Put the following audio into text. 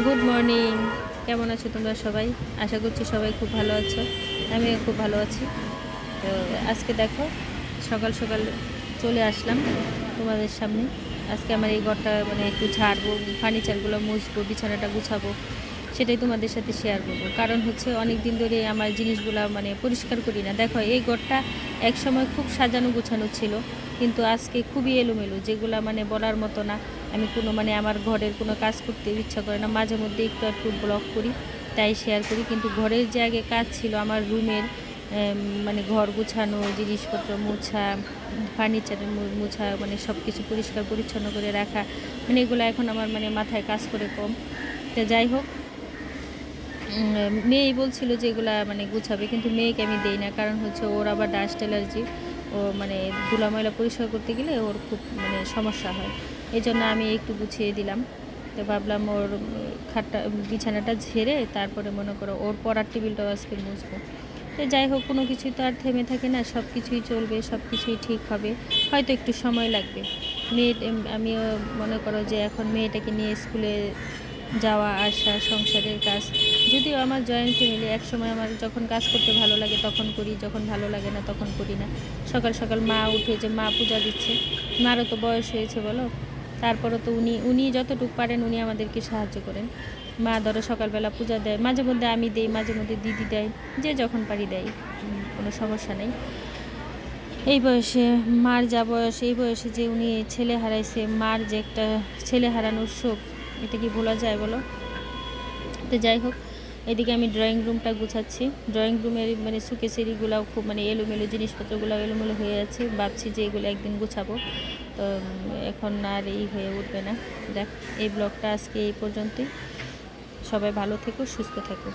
Good morning. কেমন আছো তোমরা সবাই? আশা করছি সবাই খুব ভালো আছো। আমিও খুব ভালো আছি। তো আজকে দেখো, সকাল সকাল চলে আসলাম তোমাদের সামনে। আজকে আমার এই ঘরটা মানে একটু ঝাড়বো, ফার্নিচারগুলো মুছবো, বিছানাটা গুছাবো, সেটাই তোমাদের সাথে শেয়ার করব। কারণ হচ্ছে অনেক দিন ধরে আমার জিনিসগুলো মানে পরিষ্কার করি না। দেখো, এই ঘরটা একসময় খুব সাজানো গোছানো ছিল, কিন্তু আজকে খুবই এলোমেলো, যেগুলো মানে বলার মতো না। আমি কোনো মানে আমার ঘরের কোনো কাজ করতে ইচ্ছা করে না, মাঝে মধ্যে একটু একটু ব্লগ করি, তাই শেয়ার করি। কিন্তু ঘরের যে আগে কাজ ছিল আমার রুমের, মানে ঘর গুছানো, জিনিসপত্র মোছা, ফার্নিচারের মোছা, মানে সব কিছু পরিষ্কার পরিচ্ছন্ন করে রাখা, মানে এগুলো এখন আমার মানে মাথায় কাজ করে কম। তো যাই হোক, মেয়েই বলছিল যে এগুলা মানে গুছাবে, কিন্তু মেয়েকে আমি দেই না। কারণ হচ্ছে ওর আবার ডাস্ট অ্যালার্জি। ও মানে ধুলা ময়লা পরিষ্কার করতে গেলে ওর খুব মানে সমস্যা হয়। এই জন্য আমি একটু গুছিয়ে দিলাম। তো ভাবলাম ওর খাটটা, বিছানাটা ঝেড়ে তারপরে মনে করো ওর পড়ার টেবিলটাও আজকে মুছবো। তো যাই হোক, কোনো কিছুই তো আর থেমে থাকে না, সব কিছুই চলবে, সব কিছুই ঠিক হবে। হয়তো একটু সময় লাগবে। মেয়ে, আমিও মনে করো যে এখন মেয়েটাকে নিয়ে স্কুলে যাওয়া আসা, সংসারের কাজ। যদিও আমার জয়েন্ট ফ্যামিলি, একসময় আমার যখন কাজ করতে ভালো লাগে তখন করি, যখন ভালো লাগে না তখন করি না। সকাল সকাল মা উঠে যে মা পূজা দিচ্ছে, মারও তো বয়স হয়েছে বলো, তারপরও তো উনি উনি যতটুকু পারেন উনি আমাদেরকে সাহায্য করেন। মা ধরো সকালবেলা পূজা দেয়, মাঝে মধ্যে আমি দেই, মাঝে মধ্যে দিদি দেয়, যে যখন পারি দেয়, কোনো সমস্যা নেই। এই বয়সে মার যা বয়স, এই বয়সে যে উনি ছেলে হারাইছে, মার যে একটা ছেলে হারানোর শোক, এটা কি ভোলা যায় বলো? তো যাই হোক, এদিকে আমি ড্রয়িং রুমটা গুছাচ্ছি। ড্রয়িং রুমের মানে সুকেসেরিগুলাও খুব মানে এলোমেলো, জিনিসপত্রগুলো এলোমেলো হয়ে আছে। ভাবছি যে এগুলো একদিন গুছাবো। তো এখন আর এই হয়ে উঠবে না। দেখ, এই ব্লগটা আজকে এই পর্যন্তই। সবাই ভালো থেকো, সুস্থ থেকো।